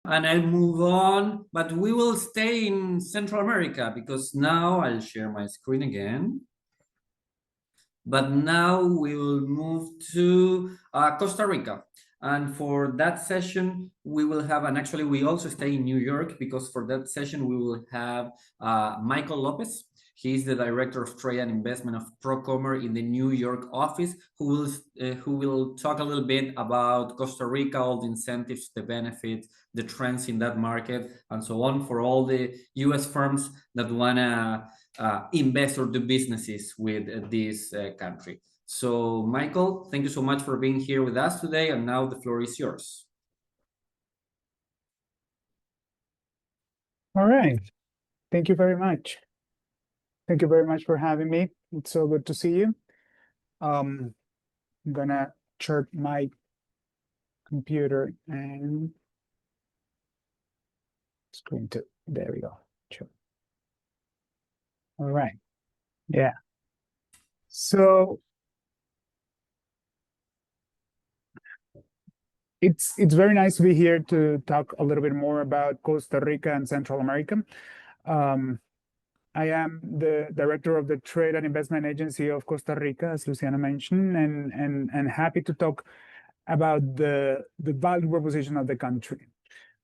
and I'll move on, but we will stay in Central America because now I'll share my screen again. But now we will move to Costa Rica. And for that session, we will have, and actually we also stay in New York because for that session, we will have Michael Lopez. He's the director of trade and investment of Procomer in the New York office, who will talk a little bit about Costa Rica, all the incentives, the benefits, the trends in that market, and so on for all the U.S. firms that wanna invest or do businesses with this country. So, Michael, thank you so much for being here with us today, and now the floor is yours. All right. Thank you very much. Thank you very much for having me. It's so good to see you. I'm gonna share my computer and screen too. There we go. Sure. All right. Yeah. So it's very nice to be here to talk a little bit more about Costa Rica and Central America. I am the director of the Trade and Investment Agency of Costa Rica, as Luciana mentioned, and happy to talk about the value proposition of the country.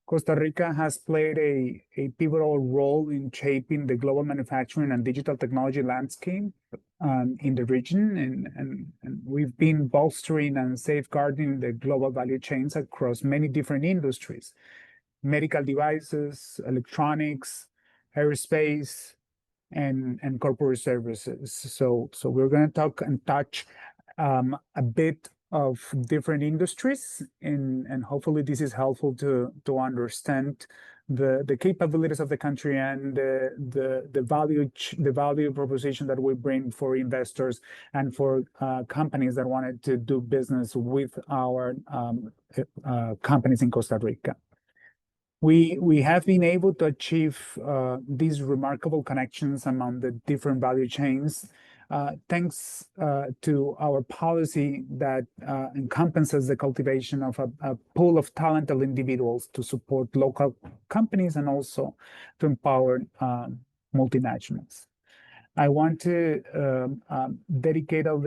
Costa Rica has played a pivotal role in shaping the global manufacturing and digital technology landscape in the region, and we've been bolstering and safeguarding the global value chains across many different industries: medical devices, electronics, aerospace, and corporate services. So we're going to talk and touch a bit of different industries, and hopefully this is helpful to understand the capabilities of the country and the value proposition that we bring for investors and for companies that wanted to do business with our companies in Costa Rica. We have been able to achieve these remarkable connections among the different value chains thanks to our policy that encompasses the cultivation of a pool of talented individuals to support local companies and also to empower multinationals. I want to dedicate a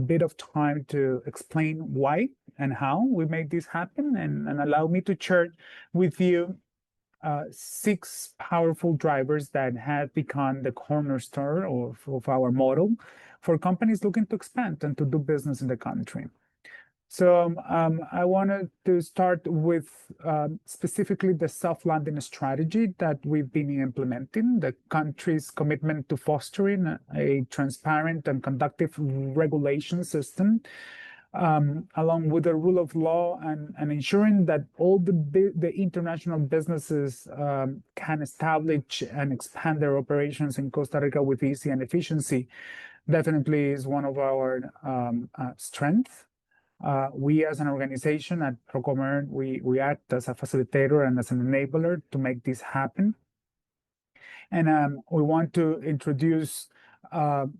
bit of time to explain why and how we made this happen, and allow me to share with you 6 powerful drivers that have become the cornerstone of our model for companies looking to expand and to do business in the country. So I wanted to start with specifically the soft landing strategy that we've been implementing, the country's commitment to fostering a transparent and conducive regulation system, along with the rule of law and ensuring that all the international businesses can establish and expand their operations in Costa Rica with ease and efficiency, definitely is one of our strengths. We as an organization at Procomer, we act as a facilitator and as an enabler to make this happen. And we want to introduce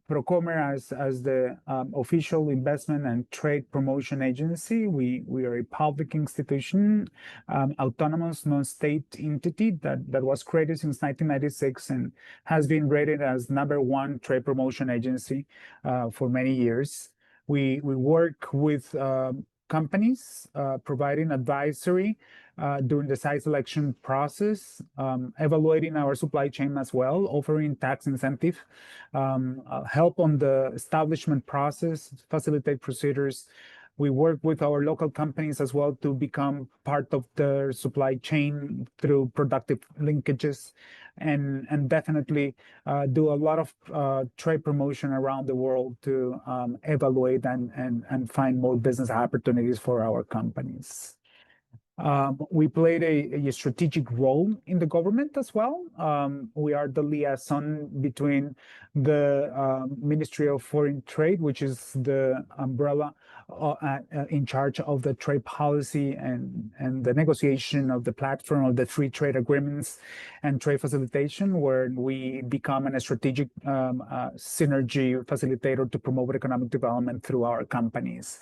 Procomer as the official investment and trade promotion agency. We are a public institution, autonomous non-state entity that was created since 1996 and has been rated as #1 trade promotion agency for many years. We work with companies providing advisory during the site selection process, evaluating our supply chain as well, offering tax incentive, help on the establishment process, facilitate procedures. We work with our local companies as well to become part of their supply chain through productive linkages, and definitely do a lot of trade promotion around the world to evaluate and find more business opportunities for our companies. We played a strategic role in the government as well. We are the liaison between the Ministry of Foreign Trade, which is the umbrella in charge of the trade policy and the negotiation of the platform of the free trade agreements and trade facilitation, where we become a strategic synergy facilitator to promote economic development through our companies.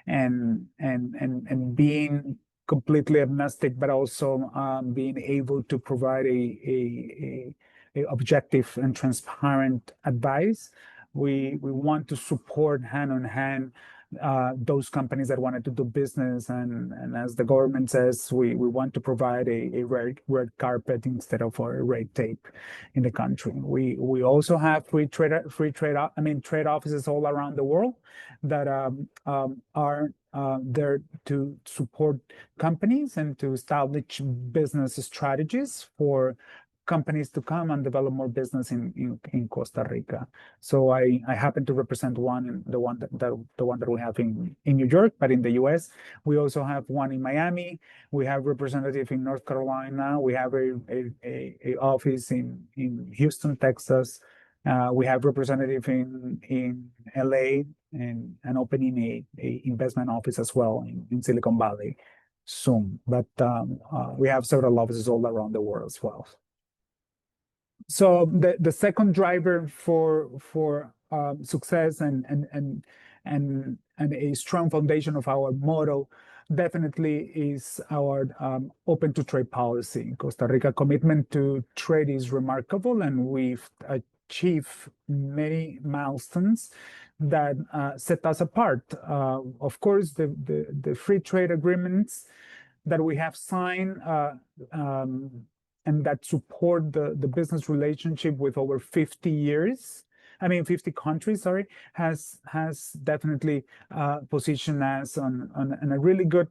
And being completely agnostic, but also being able to provide a objective and transparent advice. We want to support hand in hand those companies that wanted to do business, and as the government says, we want to provide a red carpet instead of a red tape in the country. We also have trade offices all around the world that are there to support companies and to establish business strategies for companies to come and develop more business in Costa Rica. So I happen to represent one, the one that we have in New York, but in the US, we also have one in Miami. We have representative in North Carolina. We have a office in Houston, Texas. We have representative in LA and opening a investment office as well in Silicon Valley soon. But we have several offices all around the world as well. So the second driver for success and a strong foundation of our model definitely is our open to trade policy. Costa Rica commitment to trade is remarkable, and we've achieved many milestones that set us apart. Of course, the free trade agreements that we have signed and that support the business relationship with over 50 countries, sorry, has definitely positioned us on a really good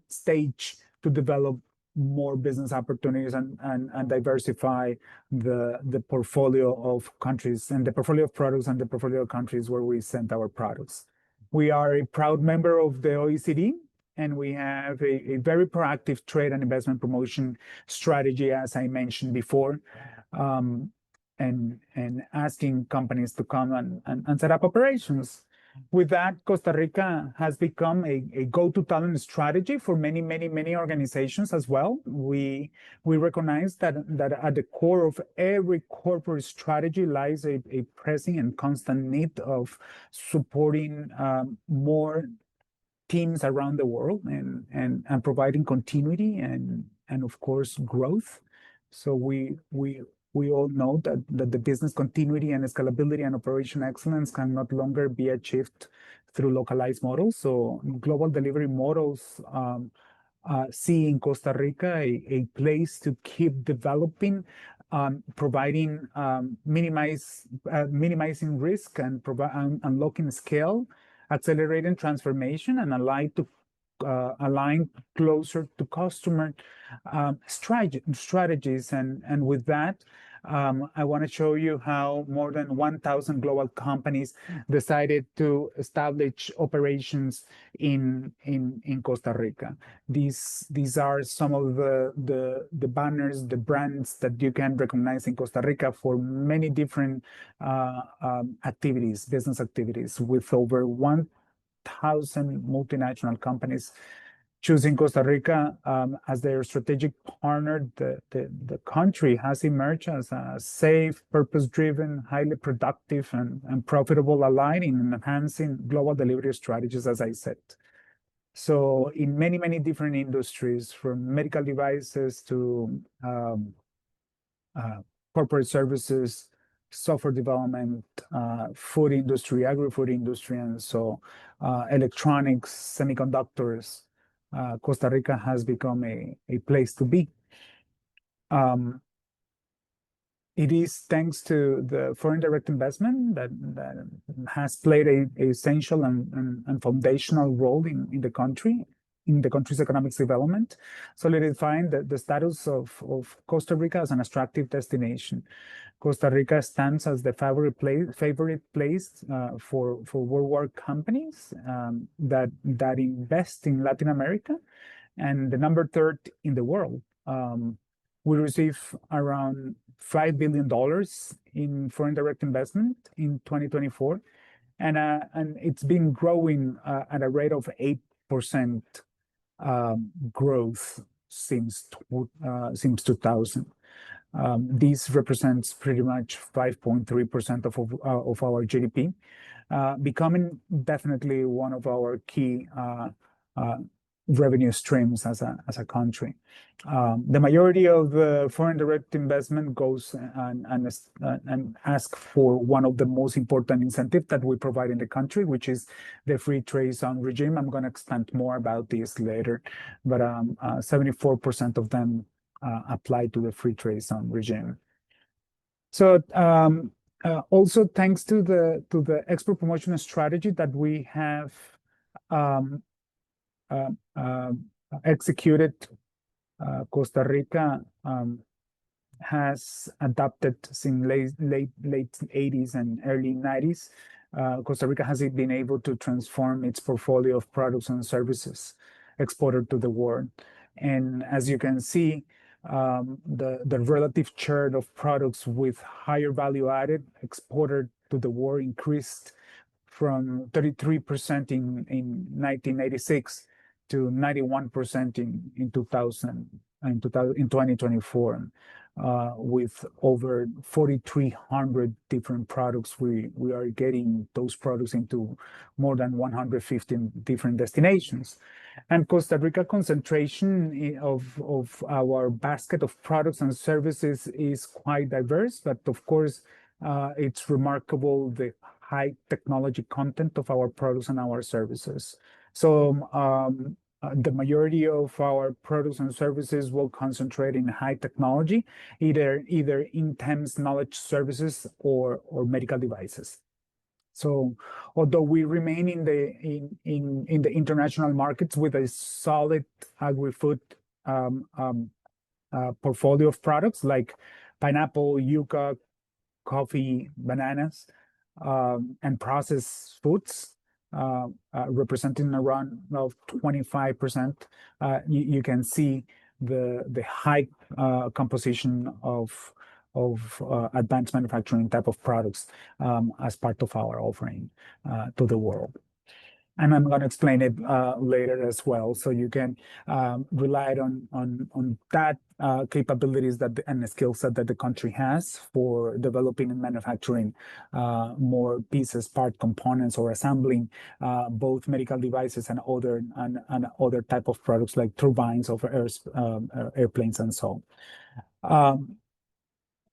stage to develop more business opportunities and diversify the portfolio of countries and the portfolio of products and the portfolio of countries where we send our products. We are a proud member of the OECD, and we have a very proactive trade and investment promotion strategy, as I mentioned before, and asking companies to come and set up operations. With that, Costa Rica has become a go-to talent strategy for many organizations as well. We recognize that at the core of every corporate strategy lies a pressing and constant need of supporting more teams around the world and providing continuity and of course growth. So we all know that the business continuity and scalability and operation excellence can no longer be achieved through localized models. So global delivery models see in Costa Rica a place to keep developing, providing minimizing risk and unlocking scale, accelerating transformation, and align closer to customer strategies. And with that, I want to show you how more than 1,000 global companies decided to establish operations in Costa Rica. These are some of the banners, the brands that you can recognize in Costa Rica for many different activities, business activities, with over 1,000 multinational companies choosing Costa Rica as their strategic partner. The country has emerged as a safe, purpose-driven, highly productive, and profitable ally in enhancing global delivery strategies, as I said. So in many different industries, from medical devices to corporate services, software development, food industry, agri-food industry, and so electronics, semiconductors, Costa Rica has become a place to be. It is thanks to the foreign direct investment that has played a essential and foundational role in the country's economic development, solidifying the status of Costa Rica as an attractive destination. Costa Rica stands as the favorite place for worldwide companies that invest in Latin America, and the number third in the world. We receive around $5 billion in foreign direct investment in 2024, and it's been growing at a rate of 8% growth since 2000. This represents pretty much 5.3% of our GDP, becoming definitely one of our key revenue streams as a country. The majority of the foreign direct investment goes and ask for one of the most important incentives that we provide in the country, which is the free trade zone regime. I'm going to expand more about this later, but 74% of them apply to the free trade zone regime. So also thanks to the export promotion strategy that we have executed, Costa Rica has adopted since late 80s and early 90s. Costa Rica has been able to transform its portfolio of products and services exported to the world. And as you can see, the relative share of products with higher value added exported to the world increased from 33% in 1986 to 91% in 2024, with over 4,300 different products. We are getting those products into more than 115 different destinations. And Costa Rica concentration of our basket of products and services is quite diverse, but of course, it's remarkable the high technology content of our products and our services. So the majority of our products and services will concentrate in high technology, either intense knowledge services or medical devices. So although we remain in the international markets with a solid agri-food portfolio of products like pineapple, yuca, coffee, bananas, and processed foods, representing around 25%, you can see the high composition of advanced manufacturing type of products as part of our offering to the world. And I'm going to explain it later as well, so you can rely on that capabilities and the skill set that the country has for developing and manufacturing more pieces, part components, or assembling both medical devices and other type of products like turbines of airplanes and so on.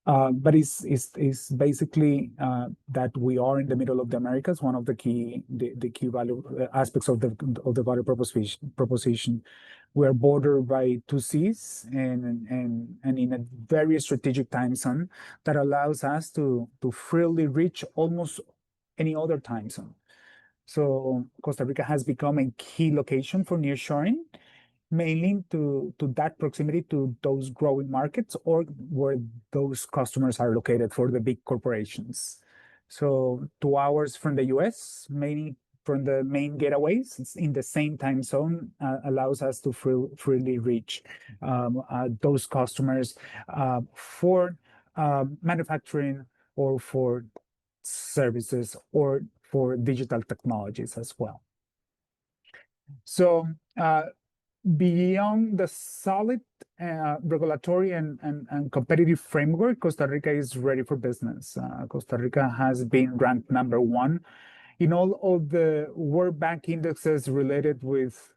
But it's basically that we are in the middle of the Americas. One of the key value aspects of the value proposition. We are bordered by two seas and in a very strategic time zone that allows us to freely reach almost any other time zone. So Costa Rica has become a key location for nearshoring, mainly to that proximity to those growing markets or where those customers are located for the big corporations. So 2 hours from the US, mainly from the main gateways, it's in the same time zone, allows us to freely reach those customers for manufacturing or for services or for digital technologies as well. So beyond the solid regulatory and competitive framework, Costa Rica is ready for business. Costa Rica has been ranked #1 in all of the World Bank indexes related with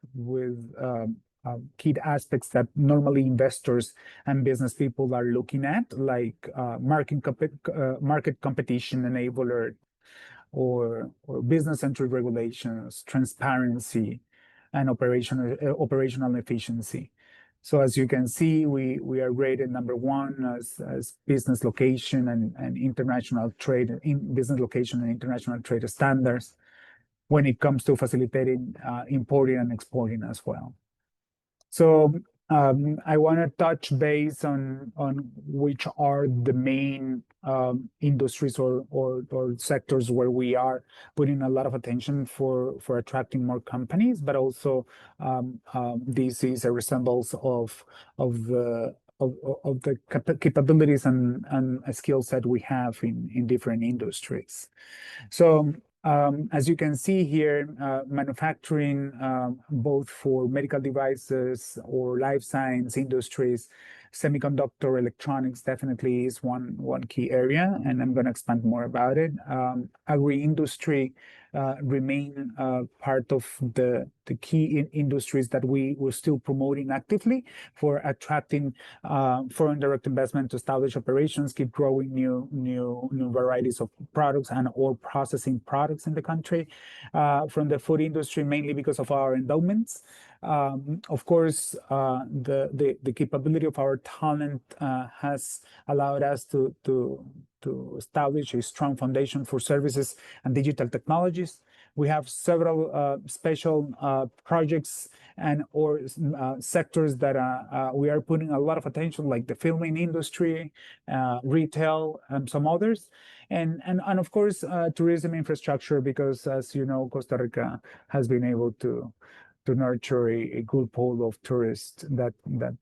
key aspects that normally investors and business people are looking at, like market competition enabler, or business-centric regulations, transparency, and operational efficiency. So as you can see, we are rated #1 as business location and international trade, business location and international trade standards when it comes to facilitating importing and exporting as well. So I want to touch base on which are the main industries or sectors where we are putting a lot of attention for attracting more companies, but also this is a resemblance of the capabilities and skill set we have in different industries. So as you can see here, manufacturing, both for medical devices or life science industries, Semiconductor electronics definitely is one key area, and I'm going to expand more about it. Agri-industry remain part of the key industries that we were still promoting actively for attracting foreign direct investment to establish operations, keep growing new varieties of products and or processing products in the country. From the food industry, mainly because of our endowments. Of course, the capability of our talent has allowed us to establish a strong foundation for services and digital technologies. We have several special projects and or sectors that we are putting a lot of attention, like the filming industry, retail, and some others. And of course, tourism infrastructure, because as you know, Costa Rica has been able to nurture a good pool of tourists that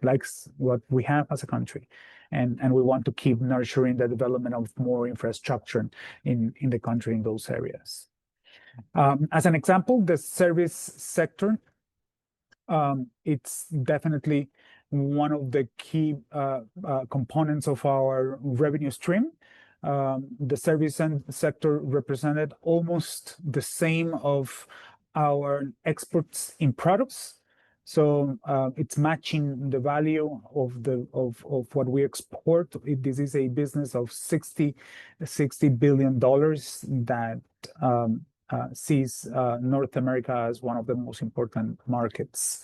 likes what we have as a country. And we want to keep nurturing the development of more infrastructure in the country in those areas. As an example, the service sector, it's definitely one of the key components of our revenue stream. The service sector represented almost the same of our exports in products. So it's matching the value of what we export. This is a business of $60 billion that sees North America as one of the most important markets.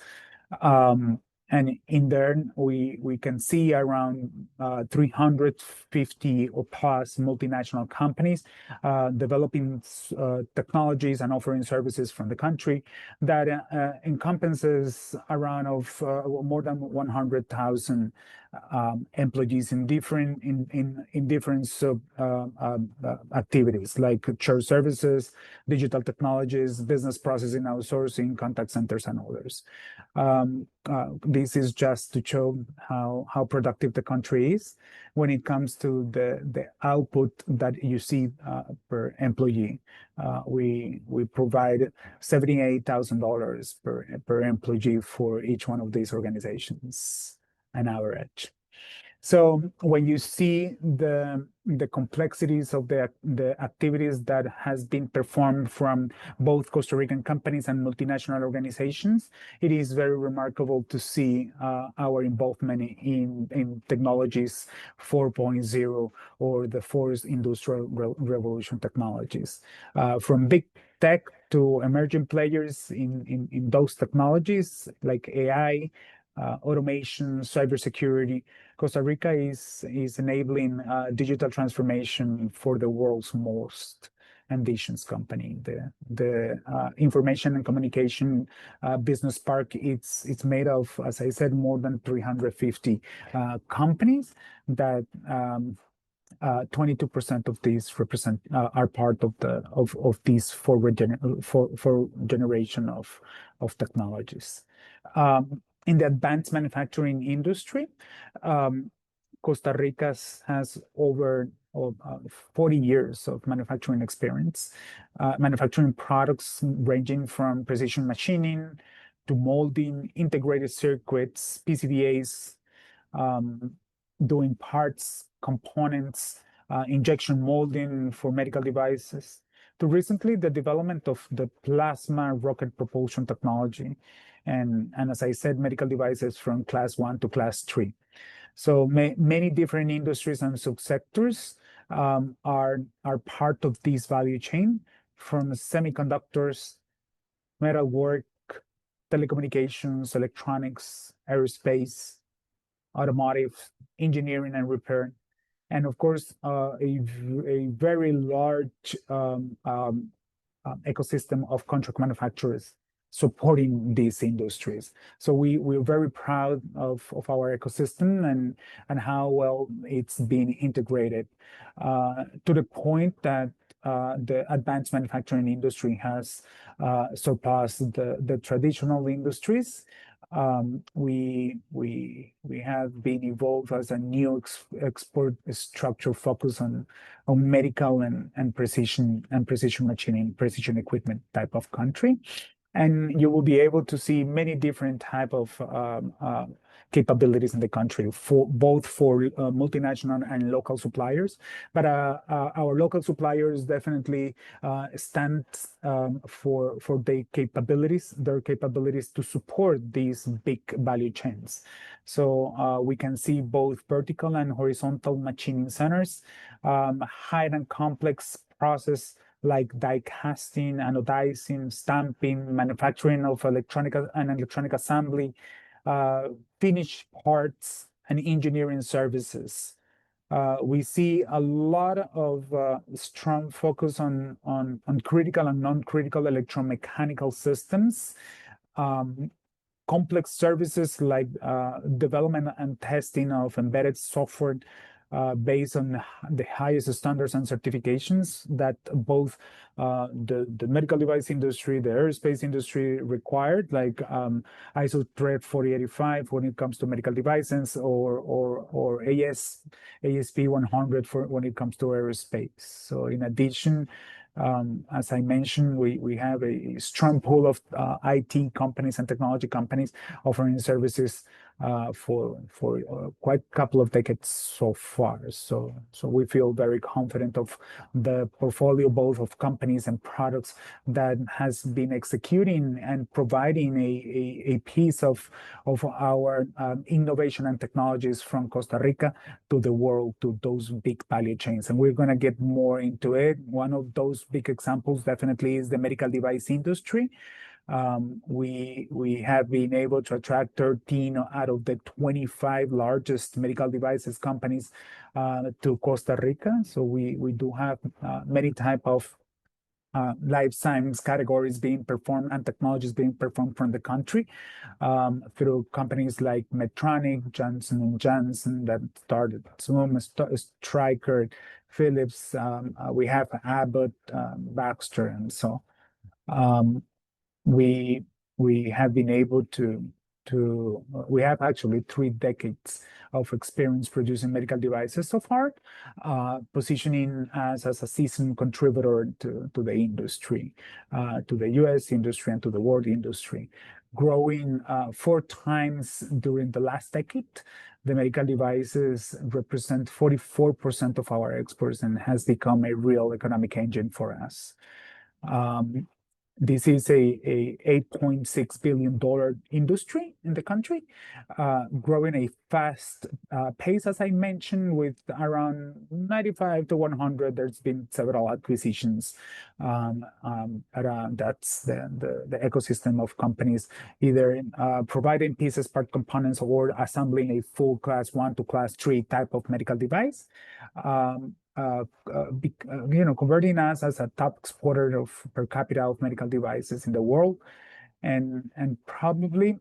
And in there, we can see around 350 or plus multinational companies developing technologies and offering services from the country that encompasses around of more than 100,000 employees in different sub activities like shared services, digital technologies, business processing, outsourcing, contact centers, and others. This is just to show how productive the country is when it comes to the output that you see per employee. We provide $78,000 per employee for each one of these organizations, an average. So when you see the complexities of the activities that has been performed from both Costa Rican companies and multinational organizations, it is very remarkable to see our involvement in technologies 4.0 or the fourth industrial revolution technologies. From big tech to emerging players in those technologies like AI, automation, cybersecurity. Costa Rica is enabling digital transformation for the world's most ambitious company. The information and communication business park, it's made of, as I said, more than 350 companies that 22% of these represent are part of these forward generation of technologies. In the advanced manufacturing industry, Costa Rica has over 40 years of manufacturing experience, manufacturing products ranging from precision machining to molding, integrated circuits, PCBAs, doing parts, components, injection molding for medical devices, to recently the development of the plasma rocket propulsion technology. And as I said, medical devices from class 1 to class 3. So many different industries and subsectors are part of this value chain, from semiconductors, metalwork, telecommunications, electronics, aerospace, automotive, engineering and repair, and of course, a very large ecosystem of contract manufacturers supporting these industries. So we're very proud of our ecosystem and how well it's been integrated to the point that the advanced manufacturing industry has surpassed the traditional industries. We have been evolved as a new export structure focused on medical and precision machining, precision equipment type of country. and you will be able to see many different type of capabilities in the country for both multinational and local suppliers. But our local suppliers definitely stand for their capabilities to support these big value chains. So we can see both vertical and horizontal machining centers, high and complex process like die casting, anodizing, stamping, manufacturing of electronic assembly, finished parts, and engineering services. We see a lot of strong focus on critical and non-critical electromechanical systems, complex services like development and testing of embedded software based on the highest standards and certifications that both the medical device industry, the aerospace industry required, like ISO 4085 when it comes to medical devices, or ASP 100 for when it comes to aerospace. So in addition, as I mentioned, we have a strong pool of IT companies and technology companies offering services for quite a couple of decades so far. So we feel very confident of the portfolio, both of companies and products that has been executing and providing a piece of our innovation and technologies from Costa Rica to the world, to those big value chains. And we're going to get more into it. One of those big examples definitely is the medical device industry. We have been able to attract 13 out of the 25 largest medical devices companies to Costa Rica. So we do have many type of life science categories being performed and technologies being performed from the country through companies like Medtronic, Johnson & Johnson that started Zoom, Stryker, Philips. We have Abbott, Baxter, and so we have been able to we have actually 3 decades of experience producing medical devices so far, positioning us as a seasoned contributor to the industry, to the US industry and to the world industry, growing 4 times during the last decade. The medical devices represent 44% of our exports and has become a real economic engine for us. This is a $8.6 billion industry in the country, growing a fast pace, as I mentioned, with around 95 to 100. There's been several acquisitions. That's the ecosystem of companies either providing pieces, part components, or assembling a full class 1 to class 3 type of medical device. Converting us as a top exporter of per capita of medical devices in the world, and probably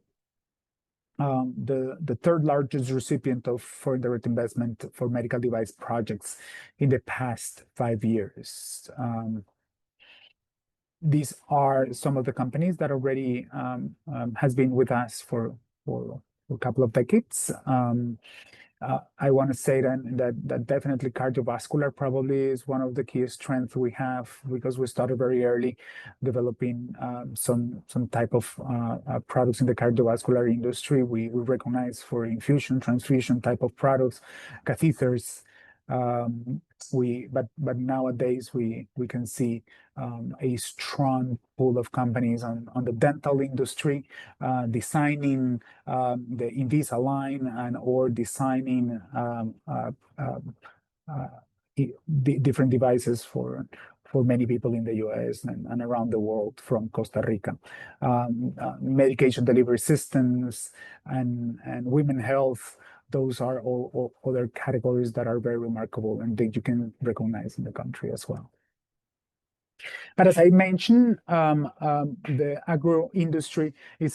the 3rd largest recipient of foreign direct investment for medical device projects in the past 5 years. These are some of the companies that already has been with us for a couple of decades. I want to say that definitely cardiovascular probably is one of the key strengths we have, because we started very early developing some type of products in the cardiovascular industry. We recognize for infusion, transfusion type of products, catheters. But nowadays we can see a strong pool of companies on the dental industry, designing the Invisalign or designing different devices for many people in the US and around the world from Costa Rica. Medication delivery systems and women health, those are all other categories that are very remarkable and that you can recognize in the country as well. But as I mentioned, the agro industry is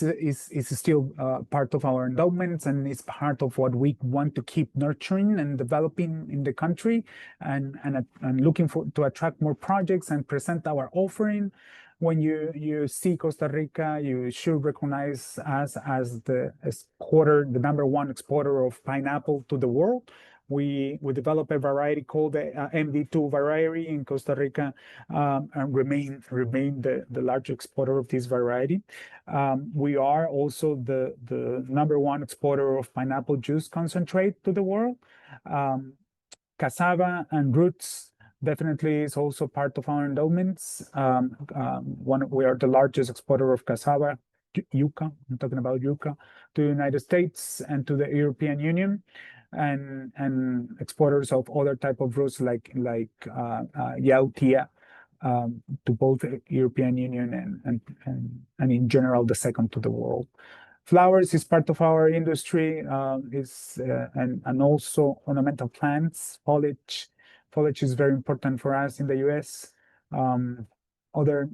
still part of our endowments, and it's part of what we want to keep nurturing and developing in the country, and looking to attract more projects and present our offering. When you see Costa Rica, you should recognize us as the number 1 exporter of pineapple to the world. We developed a variety called the MV2 variety in Costa Rica, and remain the large exporter of this variety. We are also the #1 exporter of pineapple juice concentrate to the world. Cassava and roots definitely is also part of our endowments. We are the largest exporter of cassava, yucca, I'm talking about yucca, to the United States and to the European Union, and exporters of other type of roots like yautía, to both the European Union and in general the second to the world. Flowers is part of our industry, and also ornamental plants. Foliage is very important for us in the US. Other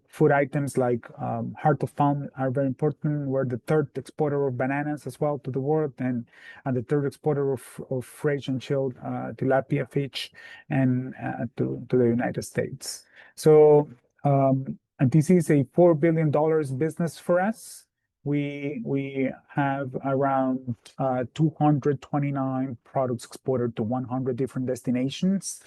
food items like heart of palm are very important. We're the third exporter of bananas as well to the world, and the third exporter of fresh and chilled tilapia fish and to the United States. So, and this is a $4 billion business for us. We have around 229 products exported to 100 different destinations.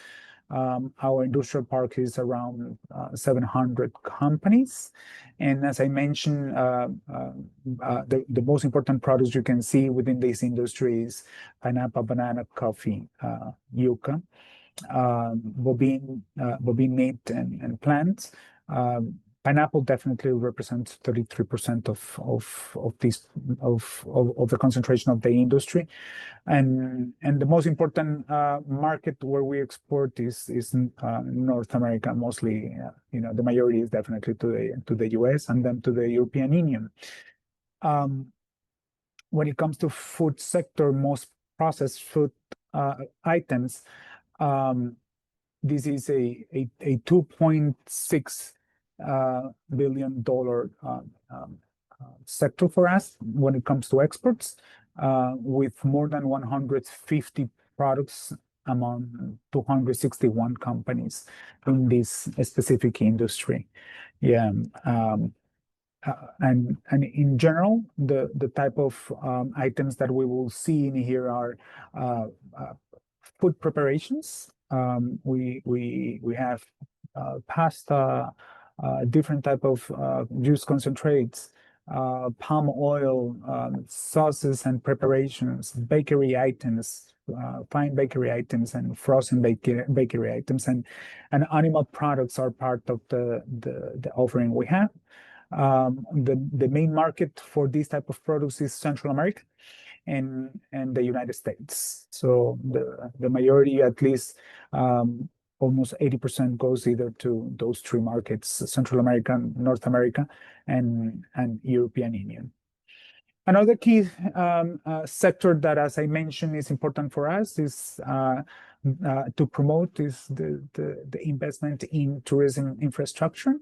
Our industrial park is around 700 companies. And as I mentioned, the most important products you can see within these industries: pineapple, banana, coffee, yucca, bovine meat, and plants. Pineapple definitely represents 33% of the concentration of the industry, and the most important market where we export is North America. Mostly, the majority is definitely to the US and then to the European Union. When it comes to food sector, most processed food items, this is a $2.6 billion sector for us when it comes to exports, with more than 150 products among 261 companies in this specific industry. Yeah. And in general, the type of items that we will see in here are food preparations. We have pasta, different type of juice concentrates, palm oil, sauces and preparations, bakery items, fine bakery items, and frozen bakery items, and animal products are part of the offering we have. The main market for these type of products is Central America and the United States. So the majority, at least almost 80%, goes either to those three markets: Central America, North America, and European Union. Another key sector that, as I mentioned, is important for us is to promote is the investment in tourism infrastructure.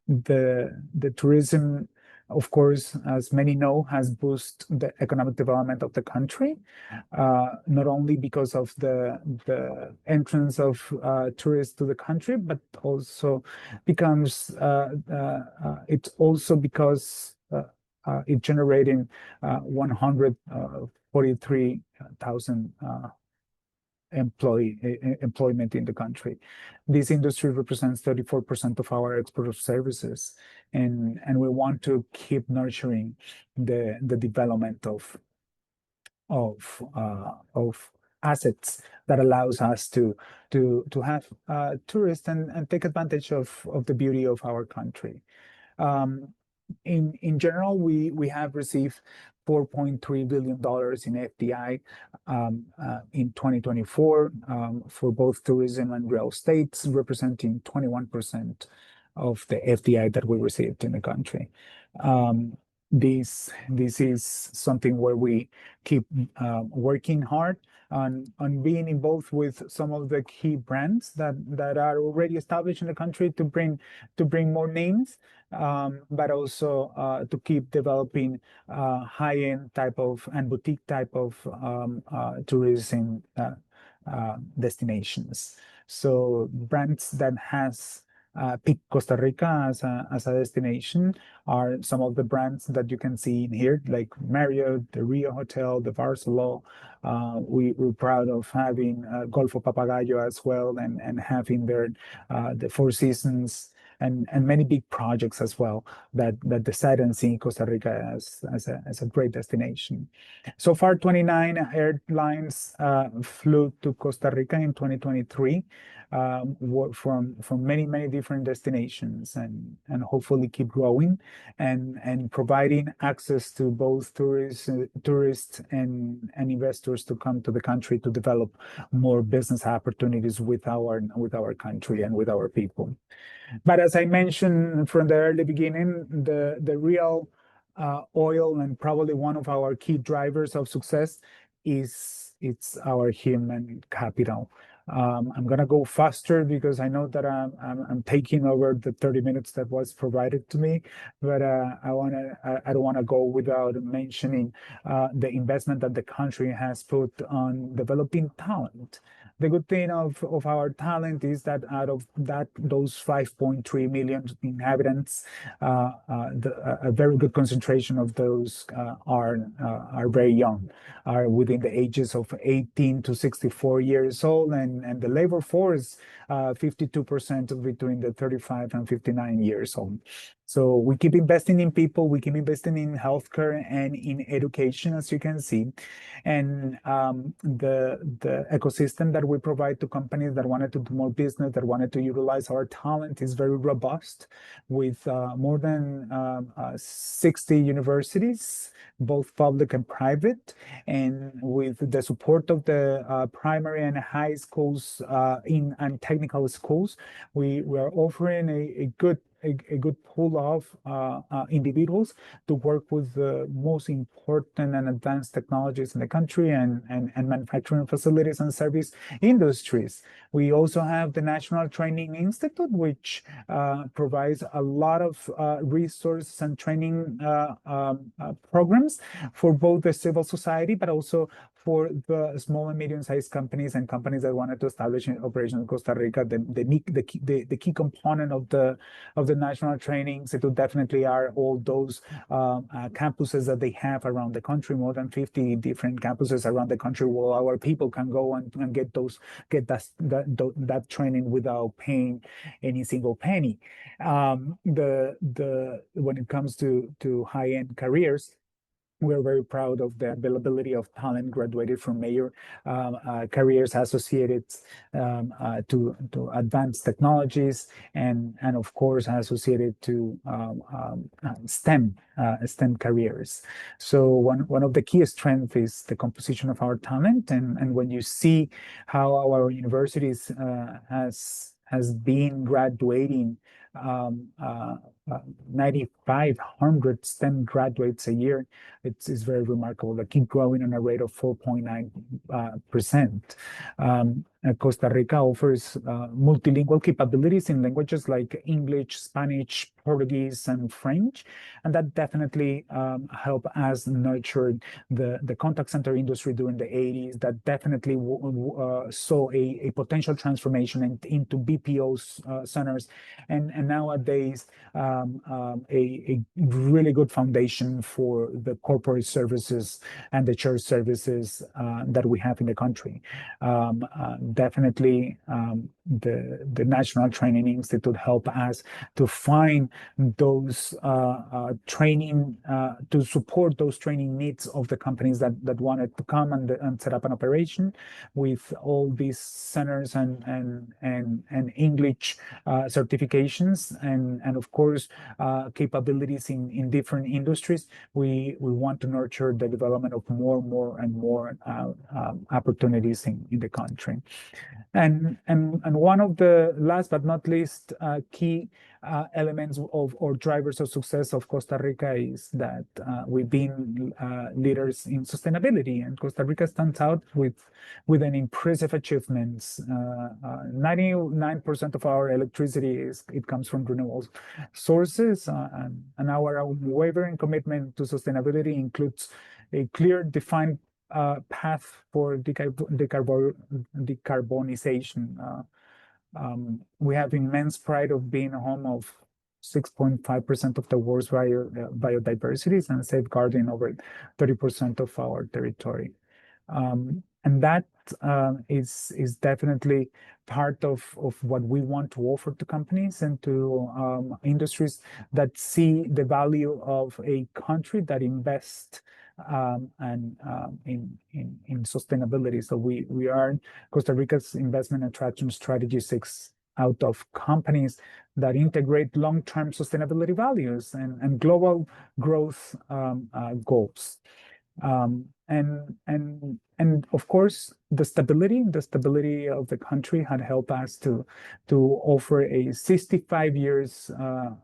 The tourism, of course, as many know, has boosted the economic development of the country, not only because of the entrance of tourists to the country, but also becomes it's also because it generating 143,000 employment in the country. This industry represents 34% of our export of services, and we want to keep nurturing the development of assets that allows us to have tourists and take advantage of the beauty of our country. In general, we have received $4.3 billion in FDI in 2024 for both tourism and real estate, representing 21% of the FDI that we received in the country. This is something where we keep working hard on being involved with some of the key brands that are already established in the country to bring more names, but also to keep developing high-end type of and boutique type of tourism destinations. So brands that has pick Costa Rica as a destination are some of the brands that you can see in here, like Marriott, the Rio Hotel, the Barceló. We're proud of having Golfo Papagayo as well, and having their the Four Seasons and many big projects as well that decide and see Costa Rica as a great destination. So far, 29 airlines flew to Costa Rica in 2023 from many different destinations, and hopefully keep growing and providing access to both tourists and investors to come to the country to develop more business opportunities with our country and with our people. But as I mentioned from the early beginning, the real oil and probably one of our key drivers of success is it's our human capital. I'm gonna go faster because I know that I'm taking over the 30 minutes that was provided to me, but I don't wanna go without mentioning the investment that the country has put on developing talent. The good thing of our talent is that out of those 5.3 million inhabitants, a very good concentration of those are very young, are within the ages of 18 to 64 years old, and the labor force, 52% between the 35 and 59 years old. So we keep investing in people, we keep investing in healthcare and in education, as you can see. And the ecosystem that we provide to companies that wanted to do more business, that wanted to utilize our talent, is very robust, with more than 60 universities, both public and private, and with the support of the primary and high schools and technical schools, we are offering a good pool of individuals to work with the most important and advanced technologies in the country, and manufacturing facilities and service industries. We also have the National Training Institute, which provides a lot of resources and training programs for both the civil society, but also for the small and medium-sized companies and companies that wanted to establish an operation in Costa Rica. The key component of the National Training Institute definitely are all those campuses that they have around the country, more than 50 different campuses around the country, where our people can go and get that training without paying any single penny. When it comes to high-end careers, we're very proud of the availability of talent graduated from major careers associated to advanced technologies, and of course associated to STEM careers. So one of the key strengths is the composition of our talent, and when you see how our universities has been graduating 9,500 STEM graduates a year. It's very remarkable. They keep growing on a rate of 4.9%. Costa Rica offers multilingual capabilities in languages like English, Spanish, Portuguese, and French, and that definitely helped us nurture the contact center industry during the 80s. That definitely saw a potential transformation into BPO centers, and nowadays a really good foundation for the corporate services and the church services that we have in the country. Definitely, the National Training Institute helped us to find those training, to support those training needs of the companies that wanted to come and set up an operation, with all these centers and English certifications, and of course capabilities in different industries. We want to nurture the development of more and more opportunities in the country. And one of the last but not least key elements of or drivers of success of Costa Rica is that we've been leaders in sustainability, and Costa Rica stands out with an impressive achievements. 99% of our electricity comes from renewable sources, and our unwavering commitment to sustainability includes a clear defined path for decarbonization. We have immense pride of being a home of 6.5% of the world's biodiversity and safeguarding over 30% of our territory. And that is definitely part of what we want to offer to companies and to industries that see the value of a country that invests and in sustainability. So we are Costa Rica's investment attraction strategy 6 out of companies that integrate long-term sustainability values and global growth goals. And of course, the stability of the country had helped us to offer a 65 years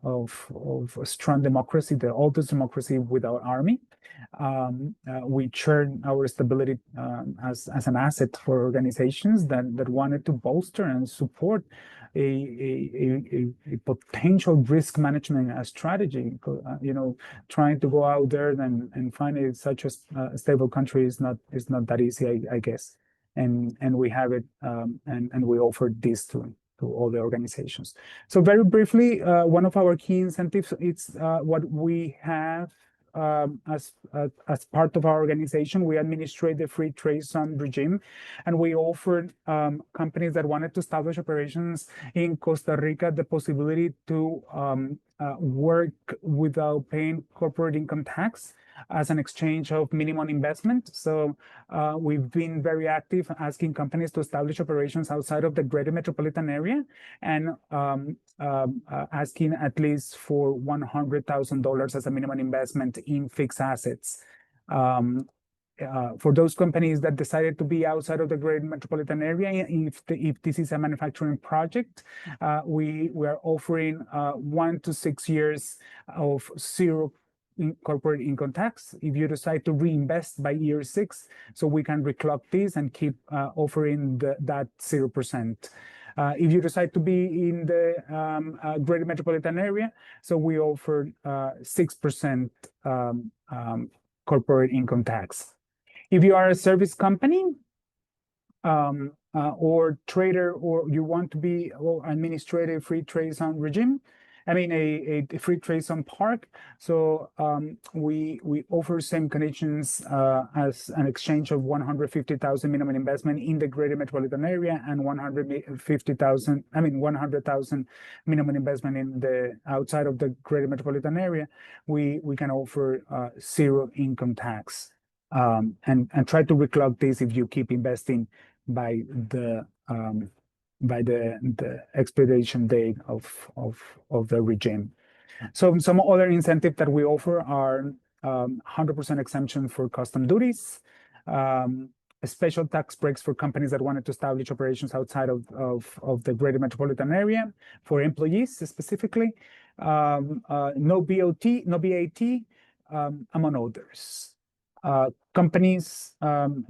of strong democracy, the oldest democracy without army. We churn our stability as an asset for organizations that wanted to bolster and support a potential risk management strategy. Trying to go out there and find such a stable country is not that easy, I guess. And we have it, and we offer this to all the organizations. So very briefly, one of our key incentives is what we have as part of our organization. We administrate the free trade zone regime, and we offered companies that wanted to establish operations in Costa Rica the possibility to work without paying corporate income tax as an exchange of minimum investment. So we've been very active asking companies to establish operations outside of the greater metropolitan area and asking at least for $100,000 as a minimum investment in fixed assets. For those companies that decided to be outside of the greater metropolitan area, if this is a manufacturing project, we are offering 1 to 6 years of zero corporate income tax if you decide to reinvest by year 6, so we can reclock this and keep offering that 0%. If you decide to be in the greater metropolitan area, so we offer 6% corporate income tax. If you are a service company or trader, or you want to be or administrative free trade zone regime, I mean a free trade zone park, so we offer same conditions as an exchange of 150,000 minimum investment in the greater metropolitan area and 100,000 minimum investment in the outside of the greater metropolitan area. We can offer zero income tax, and try to reclock this if you keep investing by the expiration date of the regime. So some other incentives that we offer are 100% exemption for custom duties, special tax breaks for companies that wanted to establish operations outside of the greater metropolitan area for employees specifically, no VAT, among others. Companies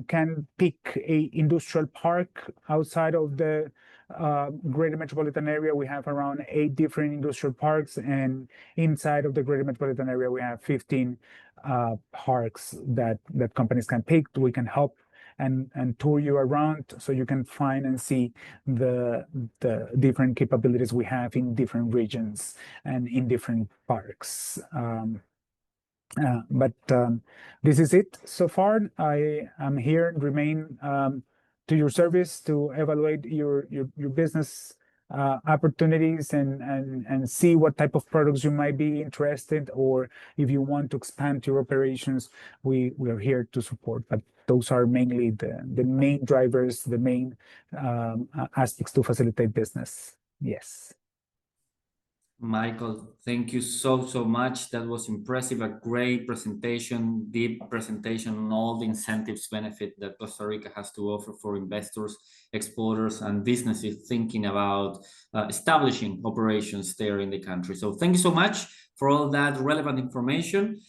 can pick a industrial park outside of the greater metropolitan area. We have around 8 different industrial parks, and inside of the greater metropolitan area, we have 15 parks that companies can pick. We can help and tour you around so you can find and see the different capabilities we have in different regions and in different parks. But this is it so far. I am here, remain to your service to evaluate your business opportunities and see what type of products you might be interested, or if you want to expand your operations, we are here to support. But those are mainly the main drivers, the main aspects to facilitate business. Yes. Michael, thank you so much. That was impressive. A great presentation, deep presentation on all the incentives benefit that Costa Rica has to offer for investors, exporters, and businesses thinking about establishing operations there in the country. So thank you so much for all that relevant information.